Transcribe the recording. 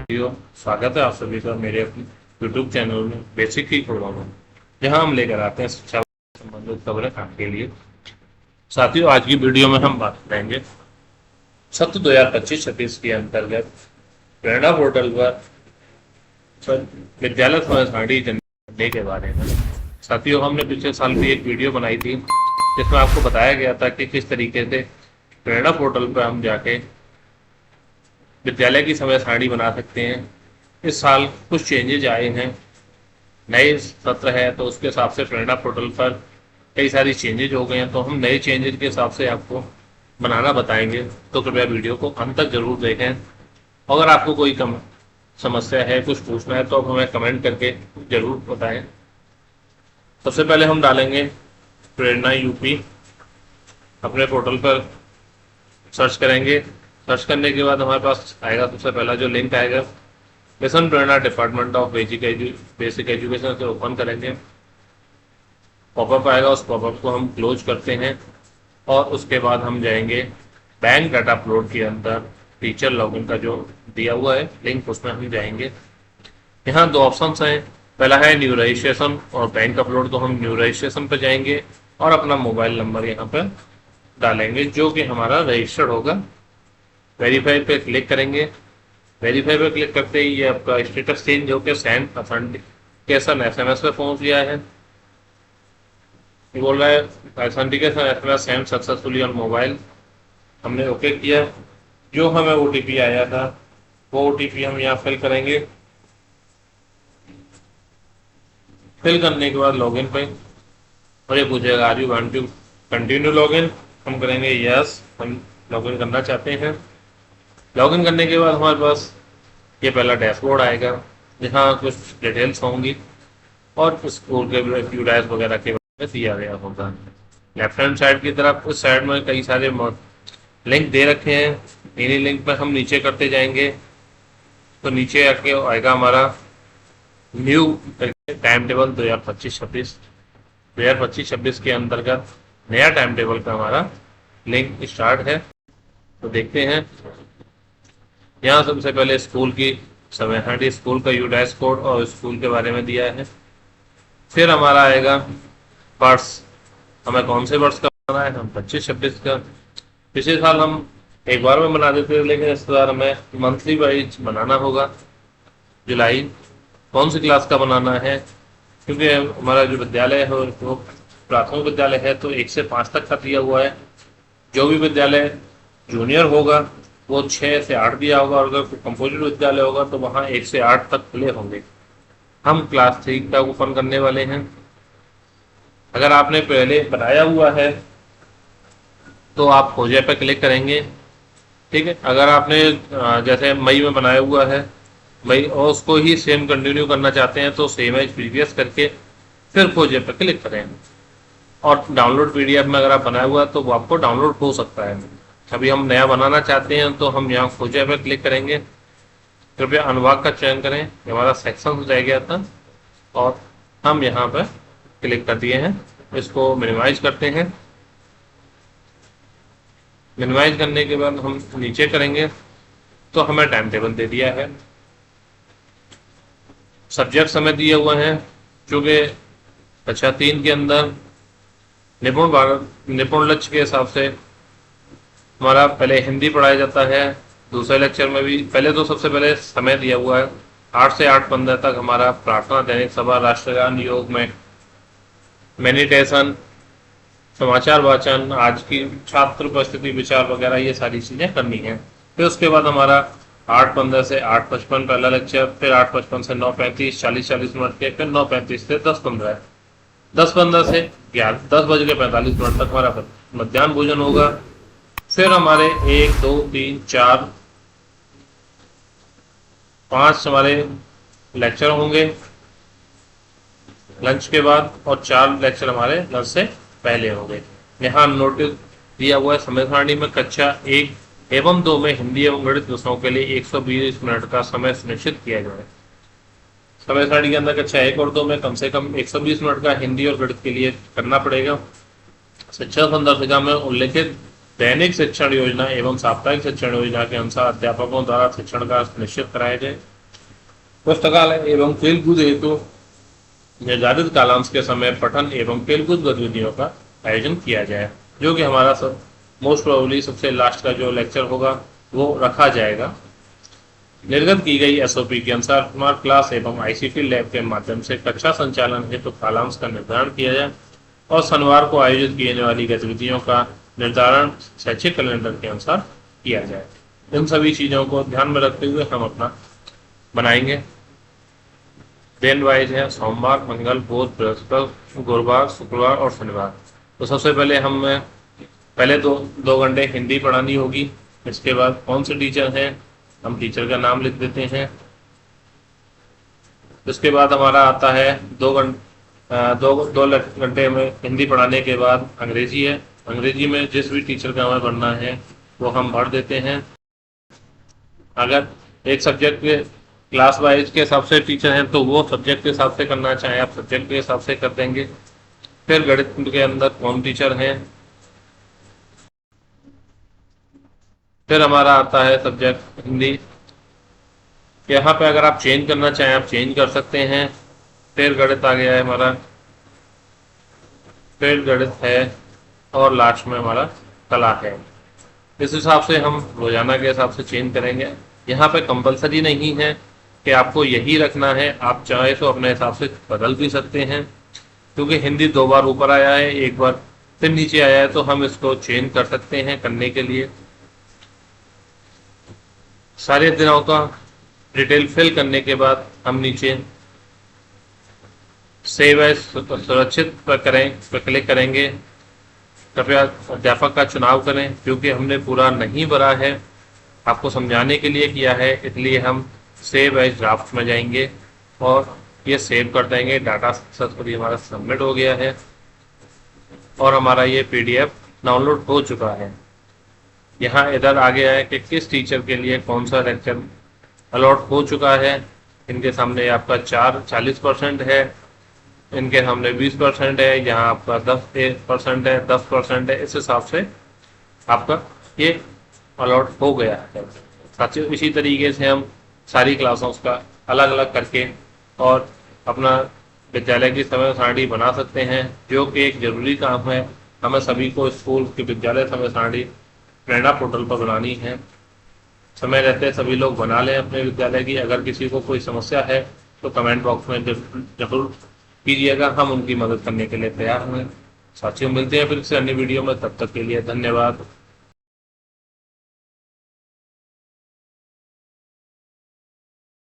साथियों, स्वागत है आप सभी का मेरे अपने यूट्यूब चैनल में बेसिक ही प्रोग्राम में, जहां हम लेकर आते हैं शिक्षा से संबंधित खबरें आपके लिए। साथियों, आज की वीडियो में हम बात करेंगे सत्र 2025-26 के अंतर्गत प्रेरणा पोर्टल पर विद्यालय समय सारणी जनने के बारे में। साथियों, हमने पिछले साल भी एक वीडियो बनाई थी जिसमें आपको बताया गया था कि किस तरीके से प्रेरणा पोर्टल पर हम जाके विद्यालय की समय सारणी बना सकते हैं। इस साल कुछ चेंजेज आए हैं, नए सत्र है तो उसके हिसाब से प्रेरणा पोर्टल पर कई सारी चेंजेज हो गए हैं, तो हम नए चेंजेज के हिसाब से आपको बनाना बताएंगे। तो कृपया वीडियो को अंत तक जरूर देखें। अगर आपको कोई कम समस्या है, कुछ पूछना है, तो आप हमें कमेंट करके जरूर बताएं। सबसे पहले हम डालेंगे प्रेरणा यूपी, अपने पोर्टल पर सर्च करेंगे। सर्च करने के बाद हमारे पास आएगा सबसे पहला जो लिंक आएगा, mission Prerna department of basic education से ओपन करेंगे। पॉपअप आएगा, उस पॉपअप को हम क्लोज करते हैं और उसके बाद हम जाएंगे बैंक डाटा अपलोड के अंदर टीचर लॉगिन का जो दिया हुआ है लिंक, उसमें हम जाएंगे। यहाँ दो ऑप्शन हैं, पहला है न्यू रजिस्ट्रेशन और बैंक अपलोड, तो हम न्यू रजिस्ट्रेशन पर जाएंगे और अपना मोबाइल नंबर यहाँ पर डालेंगे जो कि हमारा रजिस्टर्ड होगा। वेरीफाई पे क्लिक करेंगे। वेरीफाई पे क्लिक करते ही ये आपका स्टेटस चेंज होकर सेंड ऑथेंटिकेशन SMS पे पहुंच गया है। बोल रहा है authentication SMS send successfully on mobile, हमने ओके किया। जो हमें OTP आया था वो OTP हम यहाँ फिल करेंगे। फिल करने के बाद लॉगिन पे और ये पूछेगा are you want to continue login, हम करेंगे यस, हम लॉगिन करना चाहते हैं। लॉगिन करने के बाद हमारे पास ये पहला डैशबोर्ड आएगा जहाँ कुछ डिटेल्स होंगी और स्कूल के यूडाइस वगैरह के बारे में दिया गया होगा। लेफ्ट हैंड साइड की तरफ उस साइड में कई सारे लिंक दे रखे हैं। इन्हीं लिंक पर हम नीचे करते जाएंगे तो नीचे आके आएगा हमारा न्यू टाइम टेबल 2025-26 के अंतर्गत नया टाइम टेबल का हमारा लिंक स्टार्ट है। तो देखते हैं, यहाँ सबसे पहले स्कूल की समय सारणी, स्कूल का यूडाइस कोड और स्कूल के बारे में दिया है। फिर हमारा आएगा वर्ष, हमें कौन से वर्ष का बनाना है, हम 25-26 का। पिछले साल हम एक बार में बना देते थे, लेकिन इस बार हमें मंथली वाइज बनाना होगा। जुलाई कौन सी क्लास का बनाना है, क्योंकि हमारा जो विद्यालय है वो प्राथमिक विद्यालय है तो 1 से 5 तक का दिया हुआ है। जो भी विद्यालय जूनियर होगा वो 6 से 8 दिया होगा, और अगर कंपोजिट विद्यालय होगा तो वहाँ 1 से 8 तक खुले होंगे। हम क्लास 3 का ओपन करने वाले हैं। अगर आपने पहले बनाया हुआ है तो आप खोजे पर क्लिक करेंगे, ठीक है। अगर आपने जैसे मई में बनाया हुआ है मई और उसको ही सेम कंटिन्यू करना चाहते हैं तो सेम एज प्रीवियस करके फिर खोजे पर क्लिक करें। और डाउनलोड PDF में अगर आप बनाया हुआ है तो वो आपको डाउनलोड हो सकता है। अभी हम नया बनाना चाहते हैं तो हम यहाँ खोजे पर क्लिक करेंगे। कृपया अनुभाग का चयन करें, हमारा सेक्शन रह गया था और हम यहाँ पर क्लिक कर दिए हैं। इसको मिनिमाइज करते हैं। मिनिमाइज करने के बाद हम नीचे करेंगे तो हमें टाइम टेबल दे दिया है। सब्जेक्ट हमें दिए हुए हैं, चूँकि कक्षा 3 के अंदर निपुण लक्ष्य के हिसाब से हमारा पहले हिंदी पढ़ाया जाता है। दूसरे लेक्चर में भी पहले तो सबसे पहले समय दिया हुआ है 8 से 8:15 तक हमारा प्रार्थना, दैनिक सभा, राष्ट्रगान, योग में मेडिटेशन, समाचार वाचन, आज की छात्र उपस्थिति, विचार वगैरह, ये सारी चीज़ें करनी है। फिर उसके बाद हमारा 8:15 से 8:55 पहला लेक्चर, फिर 8:55 से 9:35 40-40 मिनट के, फिर 9:35 से 10:15, 10:15 से 10:45 तक हमारा मध्याह्न भोजन होगा। फिर हमारे 1 2 3 4 5 हमारे लेक्चर होंगे लंच के बाद, और 4 लेक्चर हमारे लंच से पहले होंगे। यहाँ नोटिस दिया हुआ है समय सारणी में कक्षा 1 एवं 2 में हिंदी एवं गणित विषयों के लिए 120 मिनट का समय सुनिश्चित किया जाए। समय सारणी के अंदर कक्षा 1 और 2 में कम से कम 120 मिनट का हिंदी और गणित के लिए करना पड़ेगा। शिक्षा संदर्भिका में उल्लेखित दैनिक शिक्षण योजना एवं साप्ताहिक शिक्षण योजना के अनुसार अध्यापकों द्वारा शिक्षण का निश्चित कराया जाए। पुस्तकालय एवं खेलकूद हेतु निर्धारित कालांश के समय पठन एवं खेलकूद गतिविधियों का आयोजन किया जाए, जो कि हमारा सब मोस्ट प्रोबेबली सबसे लास्ट का जो लेक्चर होगा वो रखा जाएगा। निर्गत की गई एसओपी के अनुसार स्मार्ट क्लास एवं आईसीटी लैब के माध्यम से कक्षा संचालन हेतु कालांश का निर्धारण किया जाए और शनिवार को आयोजित की जाने वाली गतिविधियों का निर्धारण शैक्षिक कैलेंडर के अनुसार किया जाए। इन सभी चीज़ों को ध्यान में रखते हुए हम अपना बनाएंगे। दिन वाइज है सोमवार, मंगल, बुध, बृहस्पति, गुरुवार, शुक्रवार और शनिवार। तो सबसे पहले हम पहले दो घंटे हिंदी पढ़ानी होगी। इसके बाद कौन से टीचर हैं, हम टीचर का नाम लिख देते हैं। इसके बाद हमारा आता है दो घंटे में हिंदी पढ़ाने के बाद अंग्रेजी है। अंग्रेजी में जिस भी टीचर का हमें पढ़ना है वो हम भर देते हैं। अगर एक सब्जेक्ट के क्लास वाइज के हिसाब से टीचर हैं तो वो सब्जेक्ट के हिसाब से करना चाहें आप सब्जेक्ट के हिसाब से कर देंगे। फिर गणित के अंदर कौन टीचर हैं। फिर हमारा आता है सब्जेक्ट हिंदी। यहाँ पे अगर आप चेंज करना चाहें आप चेंज कर सकते हैं। फिर गणित आ गया है हमारा, फिर गणित है और लास्ट में हमारा कला है। इस हिसाब से हम रोजाना के हिसाब से चेंज करेंगे। यहाँ पे कंपलसरी नहीं है कि आपको यही रखना है, आप चाहे तो अपने हिसाब से बदल भी सकते हैं, क्योंकि हिंदी 2 बार ऊपर आया है, 1 बार फिर नीचे आया है, तो हम इसको चेंज कर सकते हैं। करने के लिए सारे दिनों का डिटेल फिल करने के बाद हम नीचे सेव एज सुरक्षित पर क्लिक करेंगे। कृपया अध्यापक का चुनाव करें, क्योंकि हमने पूरा नहीं भरा है, आपको समझाने के लिए किया है, इसलिए हम सेव एज ड्राफ्ट में जाएंगे और ये सेव कर देंगे। डाटा सक्सेसफुली हमारा सबमिट हो गया है और हमारा ये पीडीएफ डाउनलोड हो चुका है। यहाँ इधर आ गया है कि किस टीचर के लिए कौन सा लेक्चर अलॉट हो चुका है। इनके सामने आपका 40% है, इनके सामने 20% है, यहाँ आपका 10% है, 10% है। इस हिसाब से आपका ये अलॉट हो गया है। साथियों, इसी तरीके से हम सारी क्लासों का अलग अलग करके और अपना विद्यालय की समय सारणी बना सकते हैं, जो कि एक जरूरी काम है। हमें सभी को स्कूल की विद्यालय समय सारणी प्रेरणा पोर्टल पर बनानी है। समय रहते सभी लोग बना लें अपने विद्यालय की। अगर किसी को कोई समस्या है तो कमेंट बॉक्स में जरूर कीजिएगा, हम उनकी मदद करने के लिए तैयार हैं। साथियों, मिलते हैं फिर से अन्य वीडियो में, तब तक के लिए धन्यवाद।